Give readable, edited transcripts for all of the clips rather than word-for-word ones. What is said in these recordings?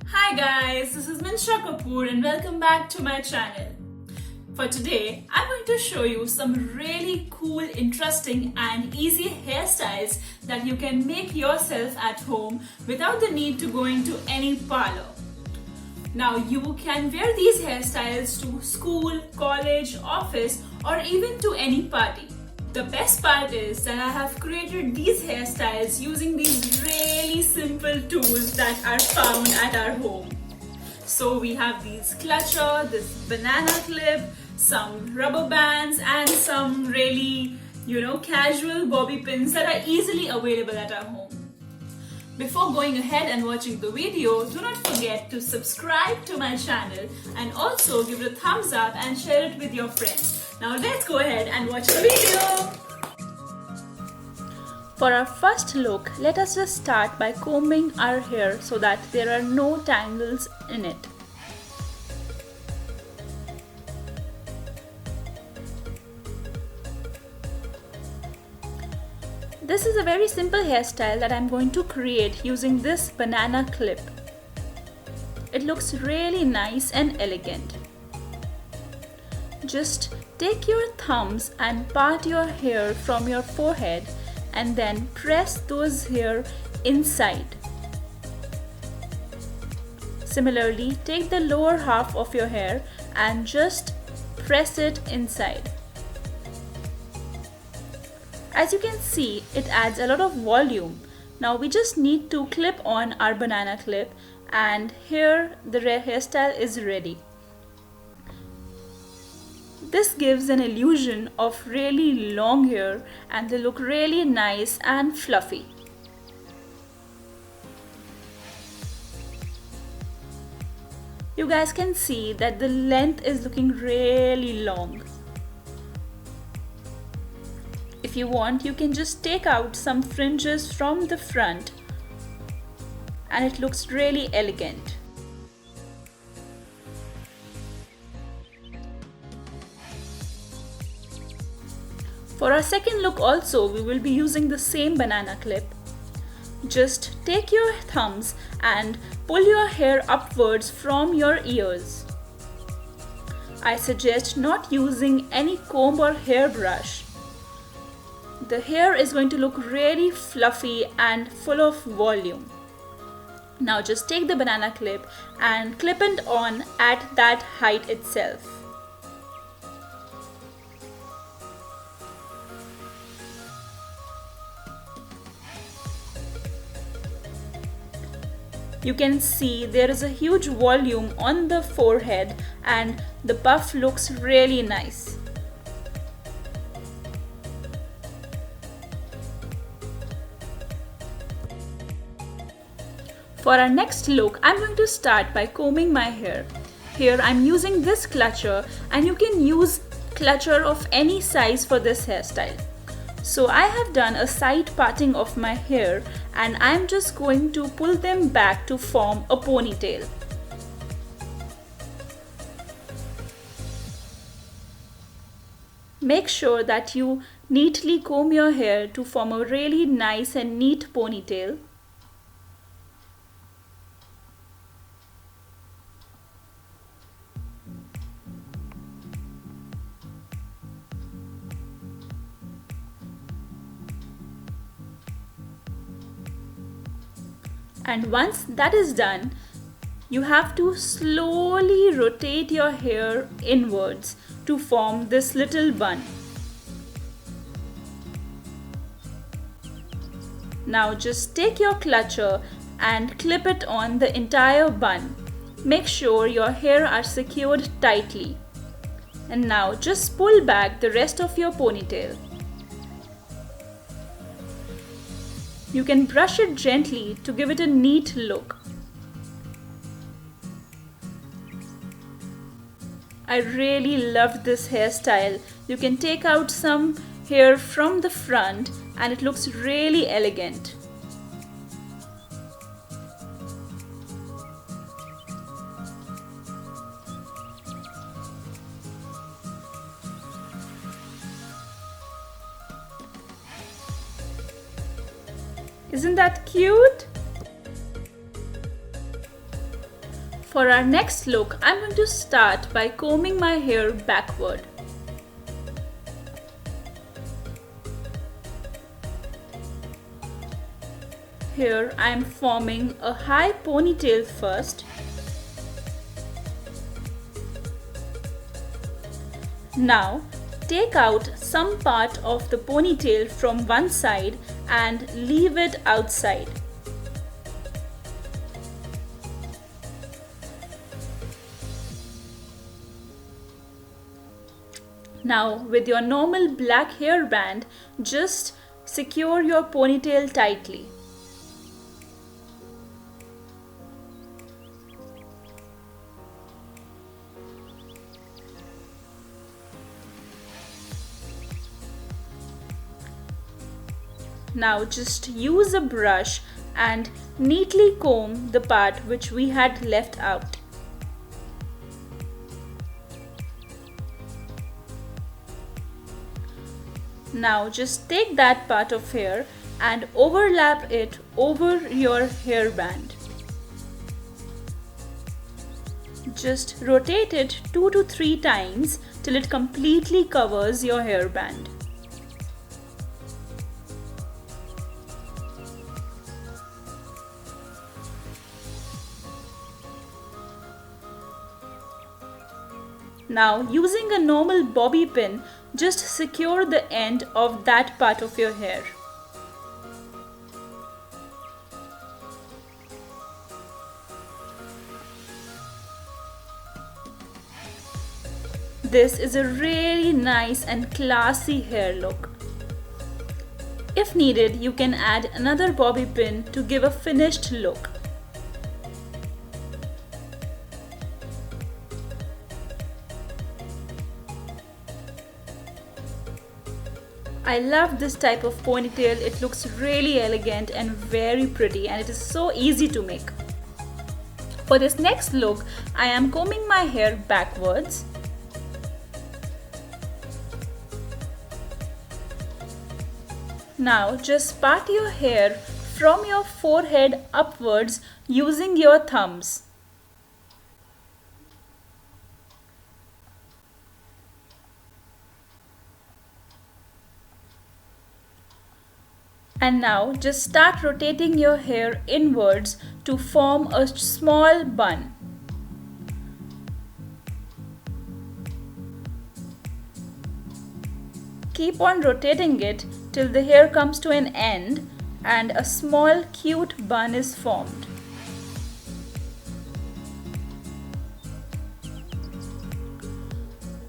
Hi guys, this is Minsha Kapoor and welcome back to my channel. For today, I'm going to show you some really cool, interesting and easy hairstyles that you can make yourself at home without the need to go into any parlor. Now you can wear these hairstyles to school, college, office or even to any party. The best part is that I have created these hairstyles using these really simple tools that are found at our home. So we have these clutcher, this banana clip, some rubber bands and some really, casual bobby pins that are easily available at our home. Before going ahead and watching the video, do not forget to subscribe to my channel and also give it a thumbs up and share it with your friends. Now let's go ahead and watch the video. For our first look, let us just start by combing our hair so that there are no tangles in it. This is a very simple hairstyle that I'm going to create using this banana clip. It looks really nice and elegant. Just take your thumbs and part your hair from your forehead and then press those hair inside. Similarly, take the lower half of your hair and just press it inside. As you can see, it adds a lot of volume. Now we just need to clip on our banana clip and here the hairstyle is ready. This gives an illusion of really long hair and they look really nice and fluffy. You guys can see that the length is looking really long. If you want, you can just take out some fringes from the front and it looks really elegant. For our second look also, we will be using the same banana clip. Just take your thumbs and pull your hair upwards from your ears. I suggest not using any comb or hairbrush. The hair is going to look really fluffy and full of volume. Now just take the banana clip and clip it on at that height itself. You can see there is a huge volume on the forehead and the puff looks really nice. For our next look, I'm going to start by combing my hair. Here I'm using this clutcher and you can use clutcher of any size for this hairstyle. So I have done a side parting of my hair and I'm just going to pull them back to form a ponytail. Make sure that you neatly comb your hair to form a really nice and neat ponytail. And once that is done, you have to slowly rotate your hair inwards to form this little bun. Now just take your clutcher and clip it on the entire bun. Make sure your hair are secured tightly. And now just pull back the rest of your ponytail. You can brush it gently to give it a neat look. I really loved this hairstyle. You can take out some hair from the front and it looks really elegant. Isn't that cute? For our next look, I'm going to start by combing my hair backward. Here I am forming a high ponytail first. Now take out some part of the ponytail from one side and leave it outside. Now with your normal black hairband, just secure your ponytail tightly. Now just use a brush and neatly comb the part which we had left out. Now just take that part of hair and overlap it over your hairband. Just rotate it 2 to 3 times till it completely covers your hairband. Now using a normal bobby pin, just secure the end of that part of your hair. This is a really nice and classy hair look. If needed, you can add another bobby pin to give a finished look. I love this type of ponytail. It looks really elegant and very pretty, and it is so easy to make. For this next look, I am combing my hair backwards. Now just part your hair from your forehead upwards using your thumbs. And now just start rotating your hair inwards to form a small bun. Keep on rotating it till the hair comes to an end and a small cute bun is formed.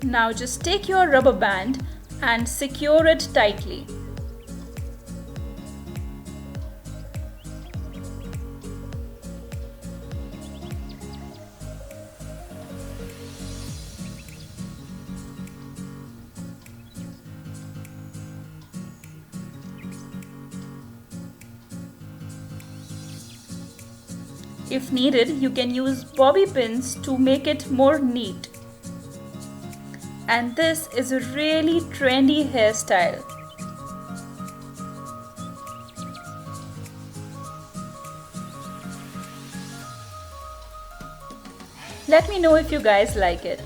Now just take your rubber band and secure it tightly. If needed, you can use bobby pins to make it more neat. And this is a really trendy hairstyle. Let me know if you guys like it.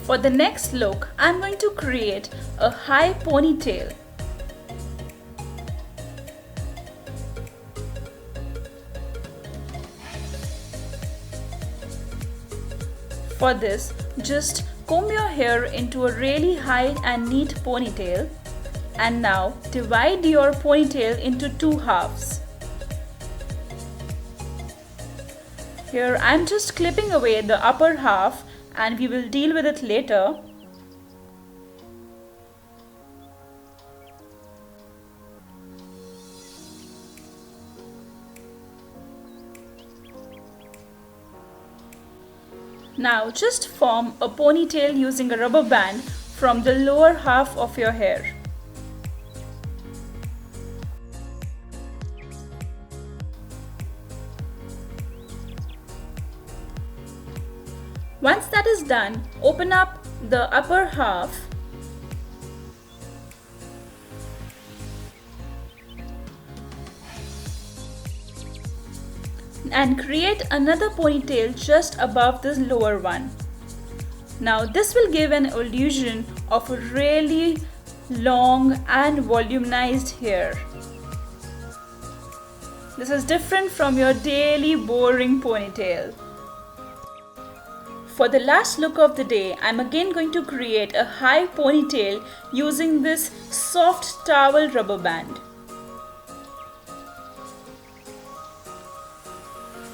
For the next look, I'm going to create a high ponytail. For this, just comb your hair into a really high and neat ponytail, and now divide your ponytail into 2 halves. Here I'm just clipping away the upper half, and we will deal with it later. Now just form a ponytail using a rubber band from the lower half of your hair. Once that is done, open up the upper half and create another ponytail just above this lower one. Now this will give an illusion of a really long and volumized hair. This is different from your daily boring ponytail. For the last look of the day, I'm again going to create a high ponytail using this soft towel rubber band.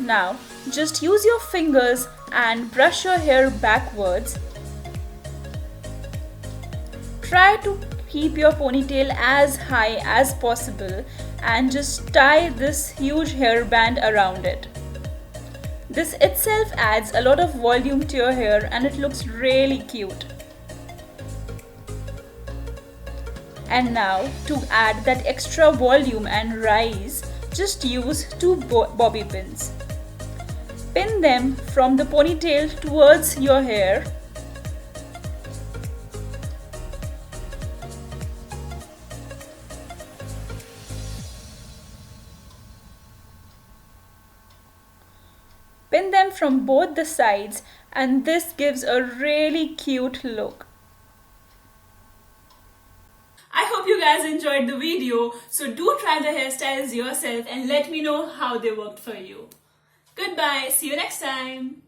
Now, just use your fingers and brush your hair backwards. Try to keep your ponytail as high as possible and just tie this huge hairband around it. This itself adds a lot of volume to your hair and it looks really cute. And now to add that extra volume and rise, just use two bobby pins. Pin them from the ponytail towards your hair. Pin them from both the sides and this gives a really cute look. I hope you guys enjoyed the video, so do try the hairstyles yourself and let me know how they worked for you. Goodbye, see you next time.